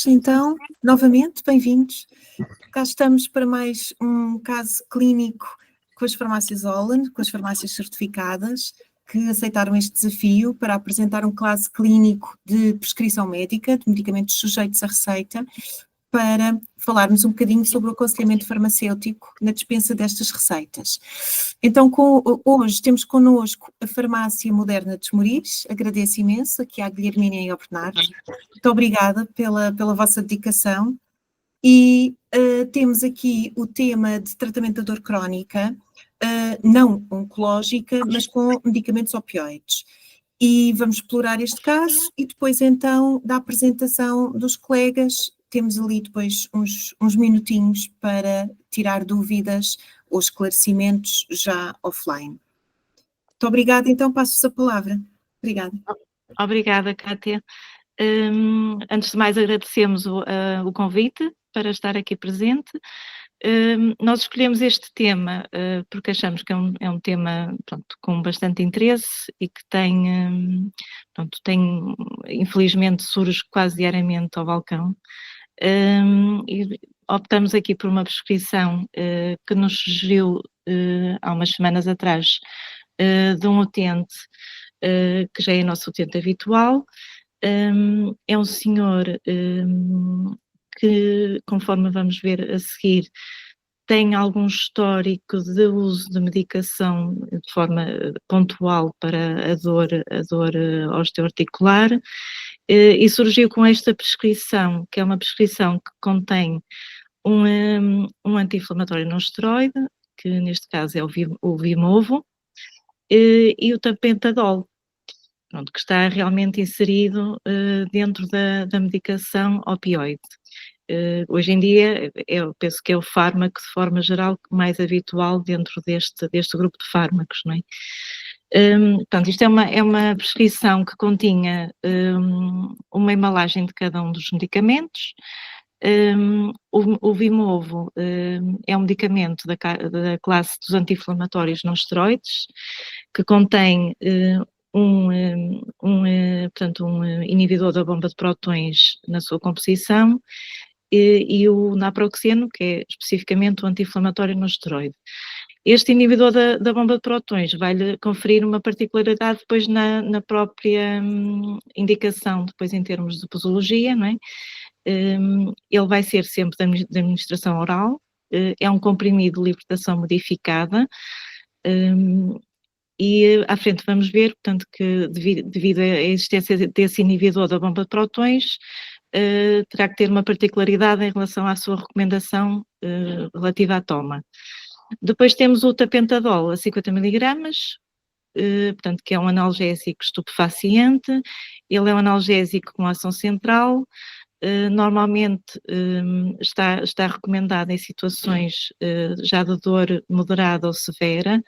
então, novamente, bem-vindos. Cá estamos para mais um caso clínico com as farmácias Holland, com as farmácias certificadas, que aceitaram este desafio para apresentar um caso clínico de prescrição médica, de medicamentos sujeitos à receita, para falarmos um bocadinho sobre o aconselhamento farmacêutico na dispensa destas receitas. Então, hoje temos connosco a Farmácia Moderna de Esmoriz. Agradeço imenso aqui à Guilhermina e ao Bernardo. Muito obrigada pela vossa dedicação. E temos aqui o tema de tratamento da dor crónica, não oncológica, mas com medicamentos opioides. E vamos explorar este caso e depois então da apresentação dos colegas, temos ali depois uns minutinhos para tirar dúvidas ou esclarecimentos já offline. Muito obrigada, então passo-vos a palavra. Obrigada. Obrigada, Kátia. Antes de mais agradecemos o convite para estar aqui presente. Nós escolhemos este tema porque achamos que é um tema, pronto, com bastante interesse e que tem, infelizmente surge quase diariamente ao balcão. E optamos aqui por uma prescrição que nos sugeriu há umas semanas atrás de um utente que já é nosso utente habitual. É um senhor que, conforme vamos ver a seguir, tem algum histórico de uso de medicação de forma pontual para a dor osteoarticular, e surgiu com esta prescrição, que é uma prescrição que contém um anti-inflamatório não esteroide, que neste caso é o Vimovo, e o tapentadol, pronto, que está realmente inserido dentro da medicação opioide. Hoje em dia, eu penso que é o fármaco, de forma geral, mais habitual dentro deste grupo de fármacos, não é? Portanto, isto é uma prescrição que continha uma embalagem de cada um dos medicamentos. O Vimovo é um medicamento da classe dos anti-inflamatórios não esteroides, que contém portanto, um inibidor da bomba de prótons na sua composição, e o naproxeno, que é especificamente o anti-inflamatório não esteroide. Este inibidor da bomba de prótons vai-lhe conferir uma particularidade depois na própria indicação, depois em termos de posologia, não é? Ele vai ser sempre de administração oral, é um comprimido de libertação modificada, e à frente vamos ver, portanto, que devido à existência desse inibidor da bomba de prótons, terá que ter uma particularidade em relação à sua recomendação relativa à toma. Depois temos o tapentadol a 50 mg, portanto, que é um analgésico estupefaciente. Ele é um analgésico com ação central. Normalmente está recomendado em situações já de dor moderada ou severa.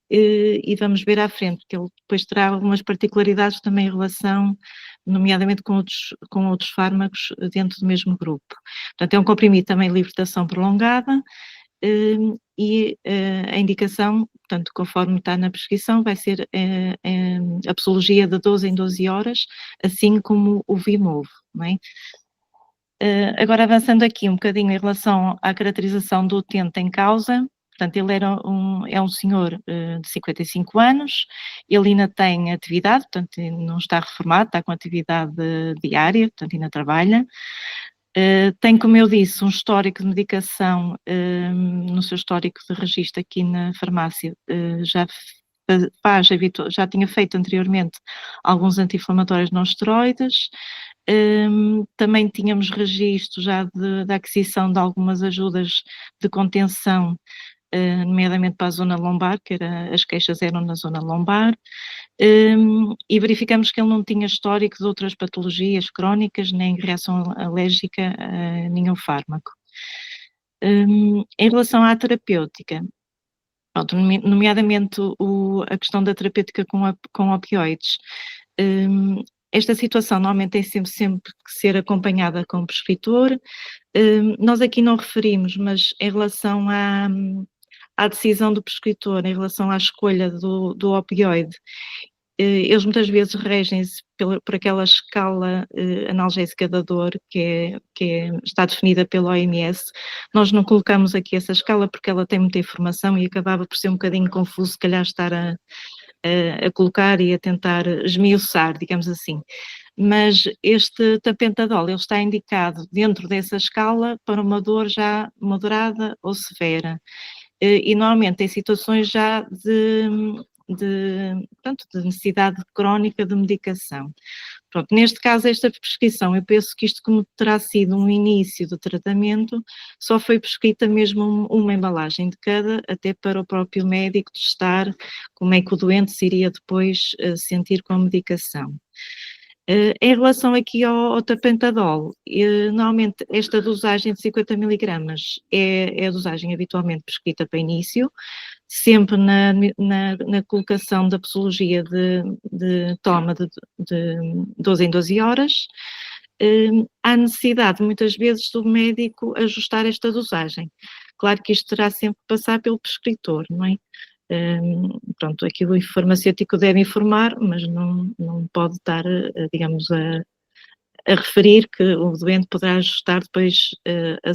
E vamos ver à frente que ele depois terá algumas particularidades também em relação, nomeadamente com outros fármacos dentro do mesmo grupo. Portanto, é um comprimido também de libertação prolongada, e a indicação, portanto, conforme está na prescrição, vai ser a posologia de 12 em 12 horas, assim como o Vimovo, não é? Agora, avançando aqui um bocadinho em relação à caracterização do utente em causa. Portanto, ele é um senhor de 55 anos, ele ainda tem atividade, portanto, não está reformado, está com atividade diária, portanto, ainda trabalha. Tem, como eu disse, um histórico de medicação no seu histórico de registro aqui na farmácia, já tinha feito anteriormente alguns anti-inflamatórios não esteroides. Também tínhamos registro já da aquisição de algumas ajudas de contenção, nomeadamente para a zona lombar, as queixas eram na zona lombar, e verificamos que ele não tinha histórico de outras patologias crónicas, nem reação alérgica a nenhum fármaco. Em relação à terapêutica, pronto, nomeadamente a questão da terapêutica com opioides, esta situação normalmente tem sempre que ser acompanhada com o prescritor. Nós aqui não referimos, mas em relação à decisão do prescritor, em relação à escolha do opioide, eles muitas vezes regem-se por aquela escala analgésica da dor está definida pela OMS. Nós não colocamos aqui essa escala porque ela tem muita informação e acabava por ser um bocadinho confuso, se calhar, estar a colocar e a tentar esmiuçar, digamos assim. Mas este tapentadol, ele está indicado dentro dessa escala para uma dor já moderada ou severa. E normalmente em situações já de necessidade crónica de medicação. Pronto, neste caso, esta prescrição, eu penso que isto, como terá sido um início do tratamento, só foi prescrita mesmo uma embalagem de cada, até para o próprio médico testar como é que o doente se iria depois sentir com a medicação. Em relação aqui ao tapentadol, normalmente esta dosagem de 50 mg é a dosagem habitualmente prescrita para início, sempre na colocação da posologia de toma de 12 em 12 horas. Há necessidade, muitas vezes, do médico ajustar esta dosagem. Claro que isto terá sempre que passar pelo prescritor, não é? Pronto, aqui o farmacêutico deve informar, mas não pode estar, digamos, a referir que o doente poderá ajustar depois a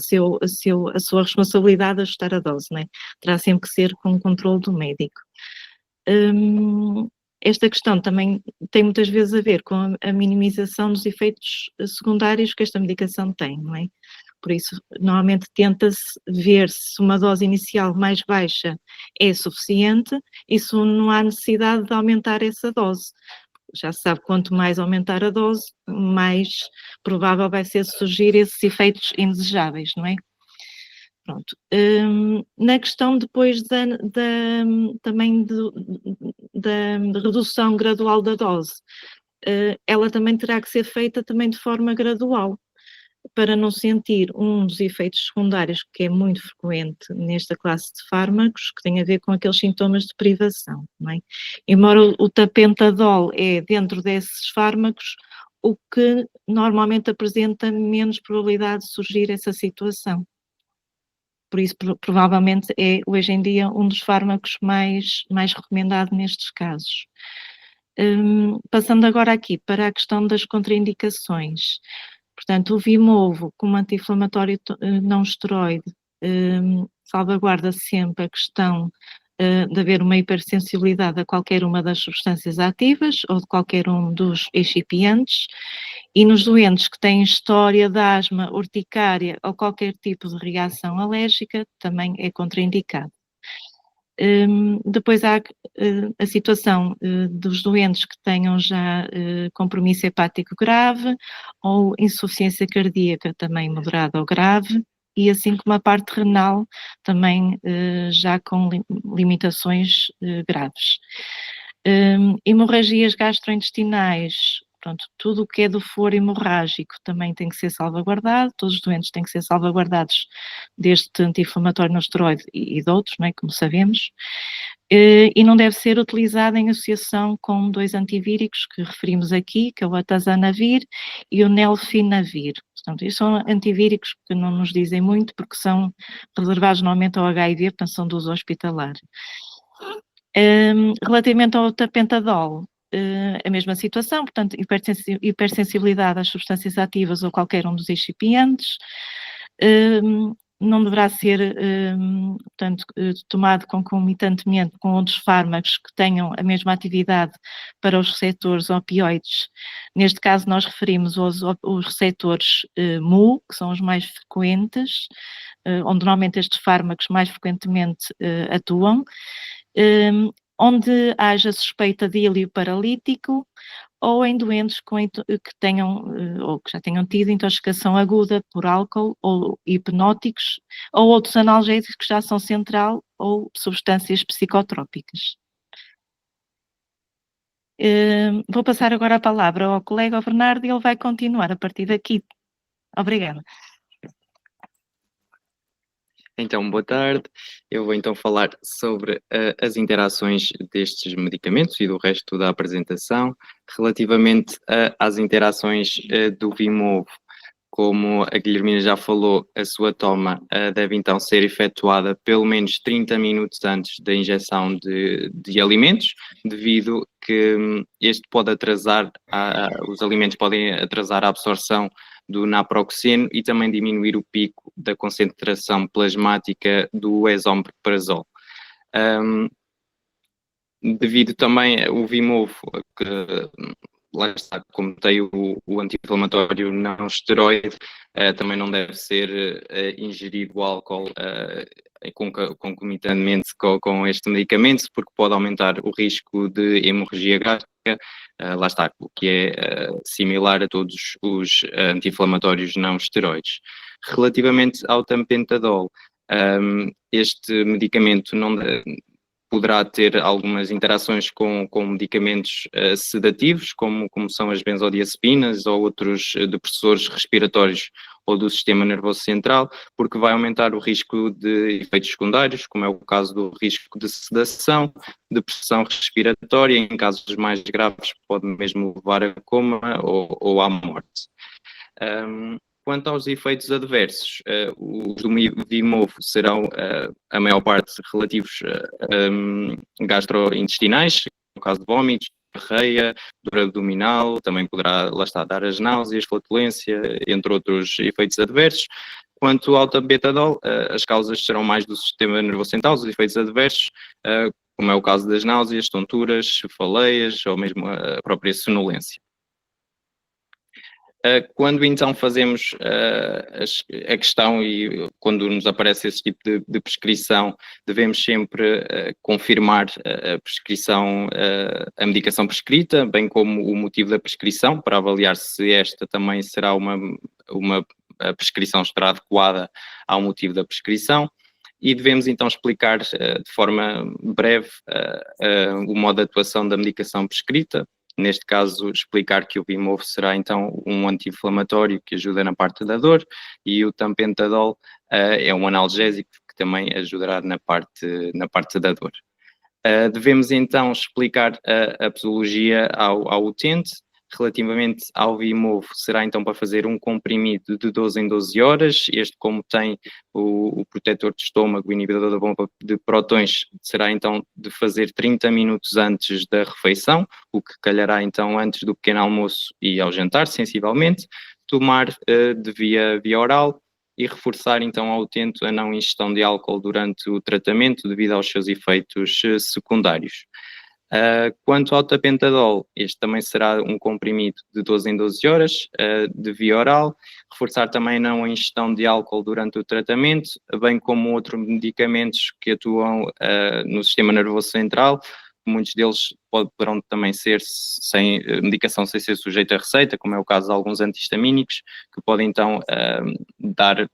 sua responsabilidade de ajustar a dose, não é? Terá sempre que ser com o controle do médico. Esta questão também tem muitas vezes a ver com a minimização dos efeitos secundários que esta medicação tem, não é? Por isso, normalmente tenta-se ver se uma dose inicial mais baixa é suficiente e se não há necessidade de aumentar essa dose. Já se sabe, quanto mais aumentar a dose, mais provável vai ser surgir esses efeitos indesejáveis, não é? Pronto. Na questão depois também da redução gradual da dose, ela também terá que ser feita também de forma gradual, para não sentir um dos efeitos secundários que é muito frequente nesta classe de fármacos, que tem a ver com aqueles sintomas de privação, não é? Embora o tapentadol é dentro desses fármacos o que normalmente apresenta menos probabilidade de surgir essa situação. Por isso, provavelmente é hoje em dia um dos fármacos mais recomendado nestes casos. Passando agora aqui para a questão das contraindicações. Portanto, o Vimovo, como anti-inflamatório não esteroide, salvaguarda sempre a questão de haver uma hipersensibilidade a qualquer uma das substâncias ativas ou de qualquer um dos excipientes, e nos doentes que têm história de asma, urticária ou qualquer tipo de reação alérgica, também é contraindicado. Depois há a situação dos doentes que tenham já compromisso hepático grave ou insuficiência cardíaca também moderada ou grave, e assim como a parte renal também já com limitações graves. Hemorragias gastrointestinais, pronto, tudo o que é do foro hemorrágico também tem que ser salvaguardado, todos os doentes têm que ser salvaguardados deste anti-inflamatório não esteroide e de outros, não é, como sabemos, e não deve ser utilizado em associação com 2 antivíricos que referimos aqui, que é o atazanavir e o nelfinavir. Portanto, estes são antivíricos que não nos dizem muito porque são reservados normalmente ao HIV, portanto são de uso hospitalar. Relativamente ao tapentadol, a mesma situação, portanto, hipersensibilidade às substâncias ativas ou qualquer um dos excipientes, não deverá ser, portanto, tomado concomitantemente com outros fármacos que tenham a mesma atividade para os receptores opioides. Neste caso, nós referimos os receptores MU, que são os mais frequentes, onde normalmente estes fármacos mais frequentemente atuam, onde haja suspeita de íleo paralítico ou em doentes que tenham ou que já tenham tido intoxicação aguda por álcool ou hipnóticos ou outros analgésicos que já são central ou substâncias psicotrópicas. Vou passar agora a palavra ao colega Bernardo e ele vai continuar a partir daqui. Obrigada. Então, boa tarde. Eu vou então falar sobre as interações destes medicamentos e do resto da apresentação. Relativamente às interações do Vimovo, como a Guilhermina já falou, a sua toma deve então ser efetuada pelo menos 30 minutos antes da injeção de alimentos, devido que este pode atrasar, os alimentos podem atrasar a absorção do naproxeno e também diminuir o pico da concentração plasmática do esomeprazol. Devido também ao Vimovo, que lá está, como tem o anti-inflamatório não esteroide, também não deve ser ingerido o álcool concomitantemente com este medicamento, porque pode aumentar o risco de hemorragia gástrica, lá está, o que é similar a todos os anti-inflamatórios não esteroides. Relativamente ao tapentadol, este medicamento não poderá ter algumas interações com medicamentos sedativos, como são as benzodiazepinas ou outros depressores respiratórios ou do sistema nervoso central, porque vai aumentar o risco de efeitos secundários, como é o caso do risco de sedação, depressão respiratória, em casos mais graves pode mesmo levar a coma ou à morte. Quanto aos efeitos adversos, os do Vimovo serão, a maior parte, relativos gastrointestinais, no caso de vômitos, diarreia, dor abdominal, também poderá, lá está, dar as náuseas, flatulência, entre outros efeitos adversos. Quanto ao tapentadol, as causas serão mais do sistema nervoso central, os efeitos adversos, como é o caso das náuseas, tonturas, cefaleias ou mesmo a própria sonolência. Quando então fazemos a questão e quando nos aparece esse tipo de prescrição, devemos sempre confirmar a prescrição, a medicação prescrita, bem como o motivo da prescrição, para avaliar se esta também será uma prescrição estará adequada ao motivo da prescrição. E devemos então explicar de forma breve o modo de atuação da medicação prescrita. Neste caso, explicar que o Vimovo será então um anti-inflamatório que ajuda na parte da dor e o tapentadol é um analgésico que também ajudará na parte da dor. Devemos então explicar a posologia ao utente. Relativamente ao Vimovo, será então para fazer um comprimido de 12 em 12 horas. Este, como tem o protetor de estômago, o inibidor da bomba de prótons, será então de fazer 30 minutos antes da refeição, o que calhará então antes do pequeno almoço e ao jantar, sensivelmente. Tomar de via oral e reforçar então ao utente a não ingestão de álcool durante o tratamento devido aos seus efeitos secundários. Quanto ao tapentadol, este também será um comprimido de 12 em 12 horas, de via oral, reforçar também não a ingestão de álcool durante o tratamento, bem como outros medicamentos que atuam no sistema nervoso central. Muitos deles poderão também ser sem medicação, sem ser sujeita a receita, como é o caso de alguns antihistamínicos, que podem então dar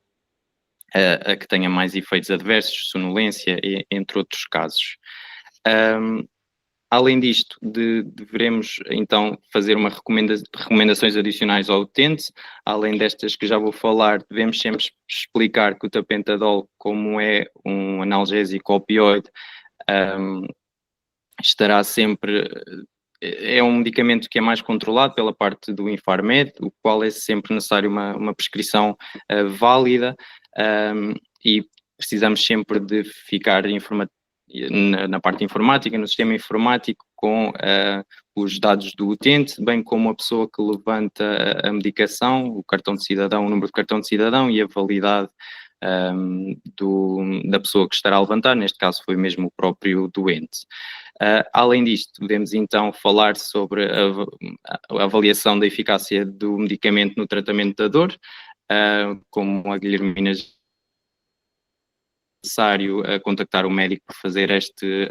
a que tenha mais efeitos adversos, sonolência, entre outros casos. Além disto, deveremos então fazer recomendações adicionais ao utente. Além destas que já vou falar, devemos sempre explicar que o tapentadol, como é um analgésico opioide, estará sempre... É um medicamento que é mais controlado pela parte do Infarmed, o qual é sempre necessário uma prescrição válida, e precisamos sempre de ficar na parte informática, no sistema informático, com os dados do utente, bem como a pessoa que levanta a medicação, o cartão de cidadão, o número de cartão de cidadão e a validade da pessoa que estará a levantar, neste caso foi mesmo o próprio doente. Além disto, podemos então falar sobre a avaliação da eficácia do medicamento no tratamento da dor, como a Guilhermina necessário contactar o médico para fazer este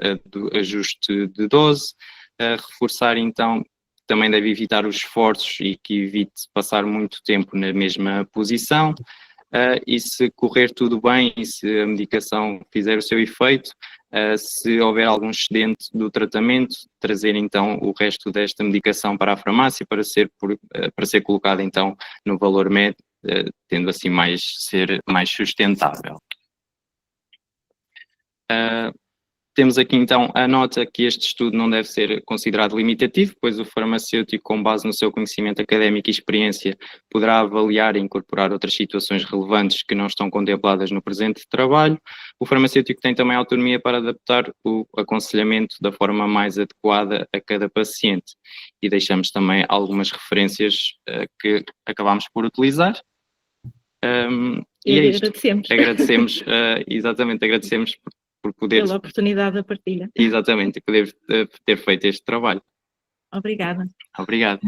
ajuste de dose, reforçar então, também deve evitar os esforços e que evite passar muito tempo na mesma posição, e se correr tudo bem e se a medicação fizer o seu efeito, se houver algum excedente do tratamento, trazer então o resto desta medicação para a farmácia para ser colocado então no valor médio, tendo assim ser mais sustentável. Temos aqui então a nota que este estudo não deve ser considerado limitativo, pois o farmacêutico, com base no seu conhecimento académico e experiência, poderá avaliar e incorporar outras situações relevantes que não estão contempladas no presente trabalho. O farmacêutico tem também autonomia para adaptar o aconselhamento da forma mais adequada a cada paciente. E deixamos também algumas referências que acabámos por utilizar. E é isto. agradecemos. Agradecemos, exatamente, agradecemos por poder... Pela oportunidade da partilha. Exatamente, poder ter feito este trabalho. Obrigada. Obrigado.